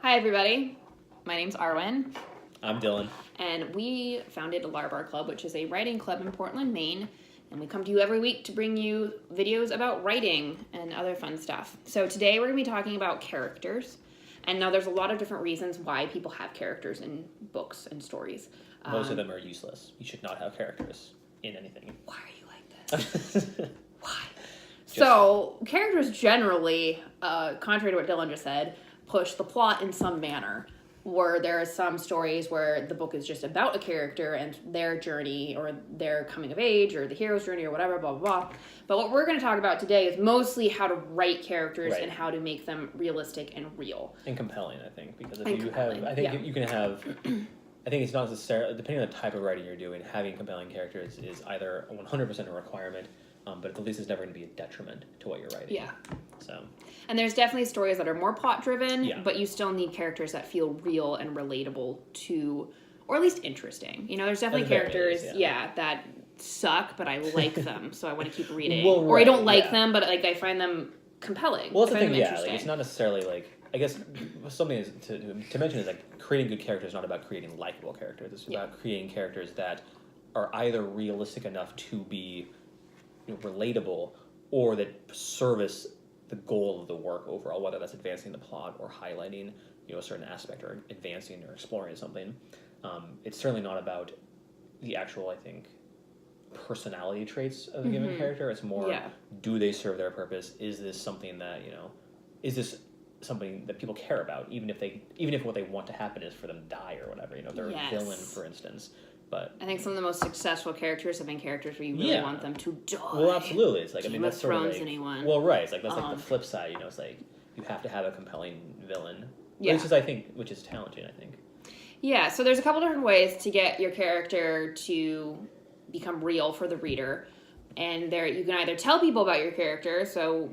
Hi, everybody. My name's Arwyn. I'm Dylan. And we founded Larbar Club, which is a writing club in Portland, Maine. And we come to you every week to bring you videos about writing and other fun stuff. So today we're going to be talking about characters. And now there's a lot of different reasons why people have characters in books and stories. Most of them are useless. You should not have characters in anything. Why are you like this? Why? So characters generally, contrary to what Dylan just said, push the plot in some manner. Where there are some stories where the book is just about a character and their journey or their coming of age or the hero's journey or whatever, blah, blah, blah. But what we're going to talk about today is mostly how to write characters and how to make them realistic and real. And compelling, I think. Because if you have, I think you can have, I think it's not necessarily, depending on the type of writing you're doing, having compelling characters is either 100% a requirement, but at least it's never going to be a detriment to what you're writing. Yeah. So. And there's definitely stories that are more plot-driven, but you still need characters that feel real and relatable to, or at least interesting. You know, there's definitely characters, that suck, but I like them, so I want to keep reading. Well, or I don't like them, but like I find them compelling. Well, that's the thing, like, it's not necessarily like, I guess something is to mention is like creating good characters is not about creating likable characters. It's about creating characters that are either realistic enough to be relatable or that service the goal of the work overall, whether that's advancing the plot or highlighting a certain aspect or advancing or exploring something. It's certainly not about the actual, I think, personality traits of a given character. It's more, do they serve their purpose? Is this something that, is this something that people care about, even if what they want to happen is for them to die or whatever, they're a villain, for instance. But I think some of the most successful characters have been characters where you really want them to die. Well, absolutely. It's like, Game that's of sort Thrones of like, anyone. Well, right. It's like that's like the flip side. It's like you have to have a compelling villain. Yeah. Which is challenging, I think. Yeah. So there's a couple different ways to get your character to become real for the reader, and there you can either tell people about your character, so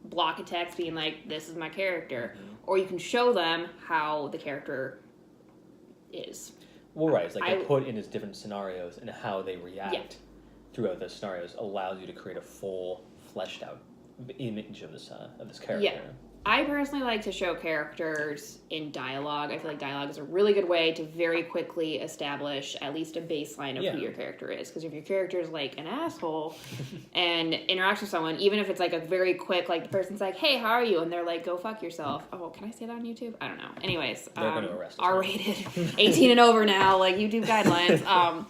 block a text being like, "This is my character," or you can show them how the character is. Well, right. It's like they put in his different scenarios and how they react throughout those scenarios allows you to create a full, fleshed out image of this character. Yeah. I personally like to show characters in dialogue. I feel like dialogue is a really good way to very quickly establish at least a baseline of who your character is. Because if your character is like an asshole and interacts with someone, even if it's like a very quick, like the person's like, "Hey, how are you?" And they're like, "Go fuck yourself." Oh, can I say that on YouTube? I don't know. Anyways, they're going to arrest us. R-rated, 18 and over now, like YouTube guidelines.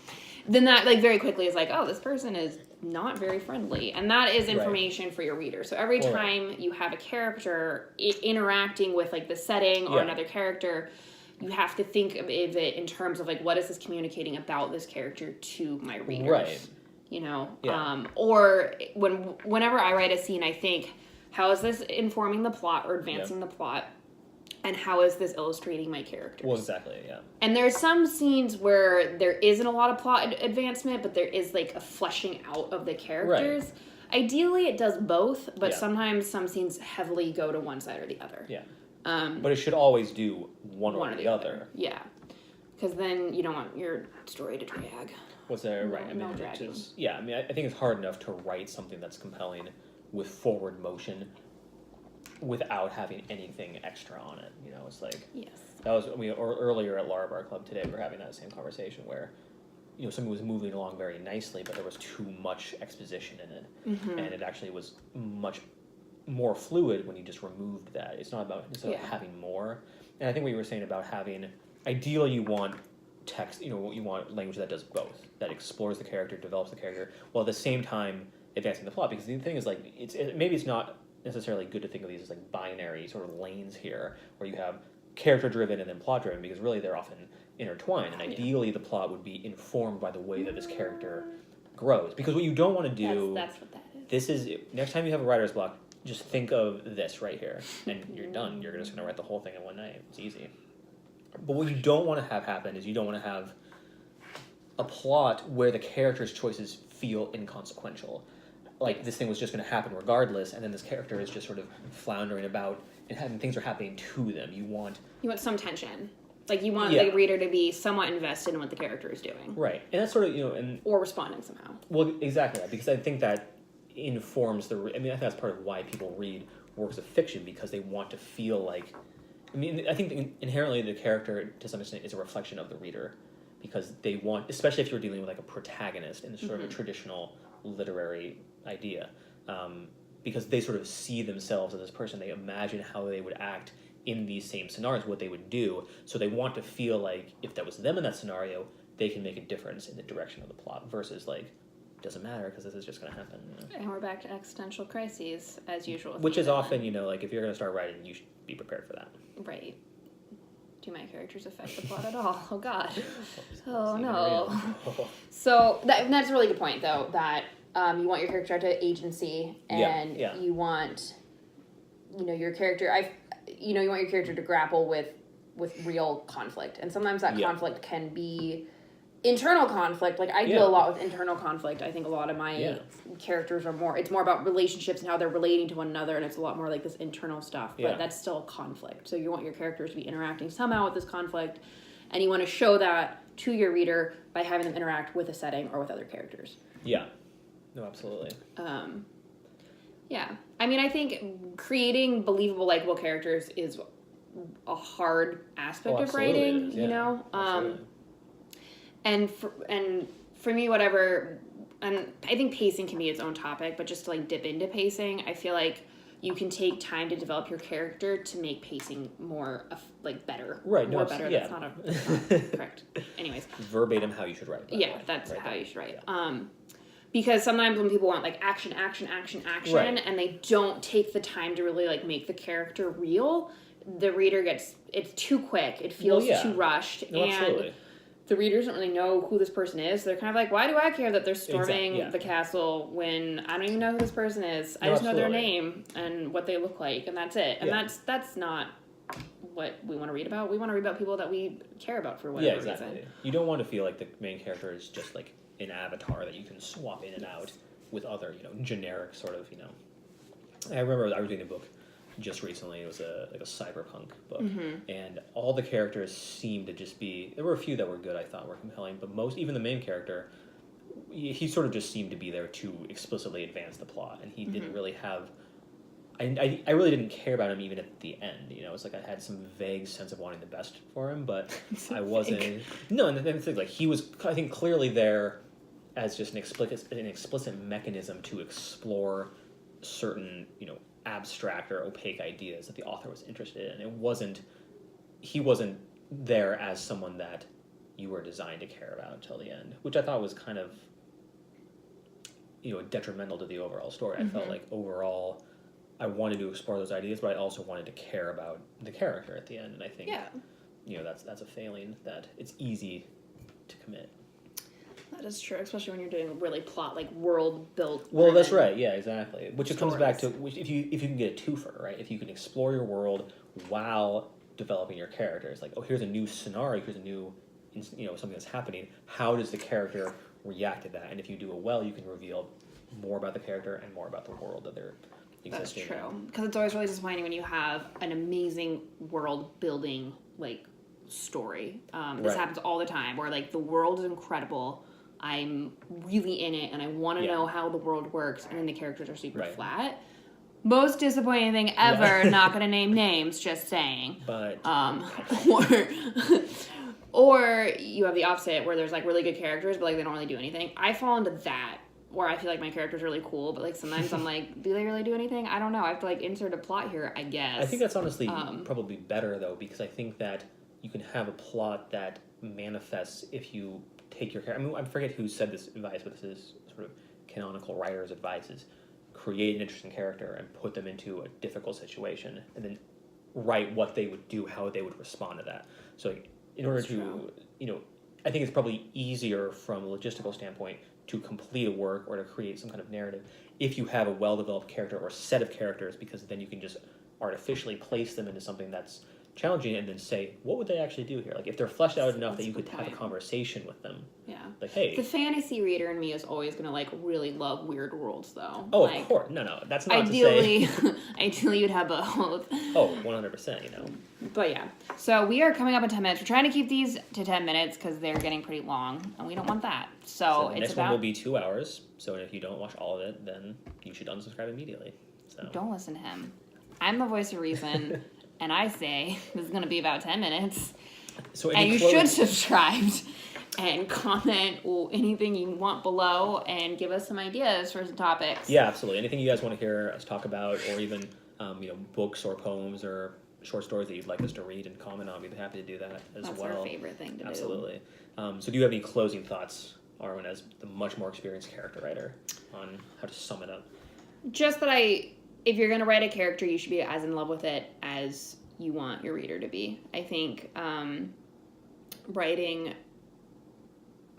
Then that like very quickly is like, oh, this person is not very friendly, and that is information for your reader. So every time you have a character interacting with like the setting or another character, you have to think of it in terms of like, what is this communicating about this character to my readers? Right. Or whenever I write a scene, I think, how is this informing the plot or advancing the plot? And how is this illustrating my characters? Well, exactly, yeah. And there's some scenes where there isn't a lot of plot advancement, but there is like a fleshing out of the characters. Right. Ideally, it does both, but sometimes some scenes heavily go to one side or the other. Yeah. But it should always do one or the other. Yeah. Because then you don't want your story to drag. Was there, right? I mean, I think it's hard enough to write something that's compelling with forward motion without having anything extra on it. It's like that was earlier at Larbar Club today we were having that same conversation where something was moving along very nicely but there was too much exposition in it, and it actually was much more fluid when you just removed that. It's not about having more. And I think what you were saying about having, ideally you want text, you want language that does both, that explores the character, develops the character, while at the same time advancing the plot. Because the thing is, like, maybe it's not necessarily good to think of these as like binary sort of lanes here, where you have character driven and then plot driven, because really they're often intertwined, and ideally the plot would be informed by the way that this character grows. Because what you don't want to do, that's what that is. This is, next time you have a writer's block, just think of this right here, and you're done. You're just going to write the whole thing in one night. It's easy. But what you don't want to have happen is you don't want to have a plot where the character's choices feel inconsequential. Like, this thing was just going to happen regardless, and then this character is just sort of floundering about, and things are happening to them. You want some tension. Like, you want the reader to be somewhat invested in what the character is doing. Right. And that's sort of, or responding somehow. Well, exactly. Because I think that informs I think that's part of why people read works of fiction, because they want to feel like I mean, I think inherently the character, to some extent, is a reflection of the reader, because they want, especially if you're dealing with like a protagonist in sort of a traditional literary idea, because they sort of see themselves as this person. They imagine how they would act in these same scenarios, what they would do. So they want to feel like if that was them in that scenario, they can make a difference in the direction of the plot, versus like, doesn't matter because this is just going to happen. You know? And we're back to existential crises as usual. Which is often, you know, like if you're going to start writing, you should be prepared for that. Right. Do my characters affect the plot at all? Oh God. Oh no. So that's a really good point, though. That you want your character to have agency, and you want, you know, your character. You want your character to grapple with real conflict, and sometimes that conflict can be internal conflict. Like I deal a lot with internal conflict. I think a lot of my characters are more, it's more about relationships and how they're relating to one another, and it's a lot more like this internal stuff, but that's still conflict. So you want your characters to be interacting somehow with this conflict, and you want to show that to your reader by having them interact with a setting or with other characters. Yeah. No, absolutely. Yeah. I mean, I think creating believable, likable characters is a hard aspect of writing, you know? And for me, whatever, and I think pacing can be its own topic, but just to like dip into pacing, I feel like you can take time to develop your character to make pacing more like better. Right. More better. That's not correct. Anyways. Verbatim how you should write. That's how you should write. Because sometimes when people want like action, and they don't take the time to really like make the character real, the reader it's too quick. It feels too rushed. No, absolutely. The reader doesn't really know who this person is. They're kind of like, why do I care that they're storming the castle when I don't even know who this person is? I just know their name and what they look like, and that's it. And that's not what we want to read about. We want to read about people that we care about for whatever reason. You don't want to feel like the main character is just like an avatar that you can swap in and out with other, you know, generic sort of, you know. I remember I was reading a book just recently. It was a cyberpunk book, and all the characters seemed to just be, there were a few that were good, I thought were compelling, but most, even the main character, he sort of just seemed to be there to explicitly advance the plot, and he didn't really have, I really didn't care about him even at the end, you know. It's like I had some vague sense of wanting the best for him, but I wasn't, no, and the thing, like, he was, I think, clearly there as just an explicit mechanism to explore certain, you know, abstract or opaque ideas that the author was interested in. He wasn't there as someone that you were designed to care about until the end, which I thought was kind of, you know, detrimental to the overall story. I felt like overall I wanted to explore those ideas, but I also wanted to care about the character at the end, and I think you know, that's a failing that it's easy to commit. That is true, especially when you're doing really plot, like world built. Well, that's right. Yeah, exactly. Which it comes back to if you can get a twofer, right? If you can explore your world while developing your characters, like, oh, here's a new scenario, here's a new, you know, something that's happening. How does the character react to that? And if you do it well, you can reveal more about the character and more about the world that they're existing. That's true, because it's always really disappointing when you have an amazing world building like story. This happens all the time, where like the world is incredible. I'm really in it, and I want to know how the world works, and then the characters are super flat. Most disappointing thing ever, not going to name names, just saying. But... or you have the opposite, where there's, like, really good characters, but, like, they don't really do anything. I fall into that, where I feel like my character's really cool, but, like, sometimes I'm like, do they really do anything? I don't know. I have to, like, insert a plot here, I guess. I think that's honestly probably better, though, because I think that you can have a plot that manifests if you take your character. I mean, I forget who said this advice, but this is sort of canonical writer's advice, is create an interesting character and put them into a difficult situation, and then write what they would do, how they would respond to that. So in order to, you know, I think it's probably easier from a logistical standpoint to complete a work or to create some kind of narrative if you have a well-developed character or set of characters, because then you can just artificially place them into something that's challenging and then say, what would they actually do here? Like, if they're fleshed out enough that you could have a conversation with them. Yeah. Like, hey. The fantasy reader in me is always going to, like, really love weird worlds, though. Oh, like, of course. No, that's not ideally, to say. Ideally, you'd have both. Oh, 100%, you know. But, yeah. So, we are coming up in 10 minutes. We're trying to keep these to 10 minutes because they're getting pretty long, and we don't want that. So the it's next one will be 2 hours, so if you don't watch all of it, then you should unsubscribe immediately. So don't listen to him. I'm the voice of reason. and I say this is going to be about 10 minutes. So and you should subscribe and comment anything you want below and give us some ideas for some topics. Yeah, absolutely. Anything you guys want to hear us talk about, or even books or poems or short stories that you'd like us to read and comment on, we'd be happy to do that as well. That's our favorite thing to do. Absolutely. So do you have any closing thoughts, Arwyn, as the much more experienced character writer, on how to sum it up? Just that if you're going to write a character, you should be as in love with it as you want your reader to be. I think writing,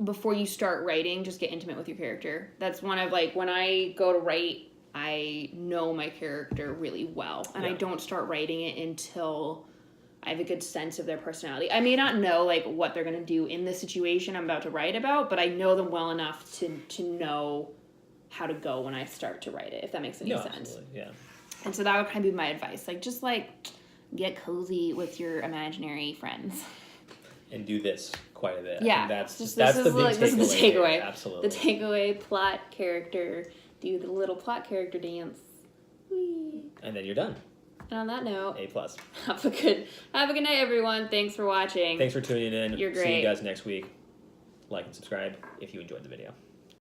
before you start writing, just get intimate with your character. That's one of, when I go to write, I know my character really well. And I don't start writing it until I have a good sense of their personality. I may not know, what they're going to do in the situation I'm about to write about, but I know them well enough to know how to go when I start to write it, if that makes any sense. Absolutely. Yeah. And so that would kind of be my advice. Get cozy with your imaginary friends. And do this quite a bit. Yeah. That's the big takeaway. This is the takeaway. Here. Absolutely. The takeaway, plot, character, do the little plot character dance. Whee. And then you're done. And on that note, A+. Have a good night, everyone. Thanks for watching. Thanks for tuning in. You're great. See you guys next week. Like and subscribe if you enjoyed the video.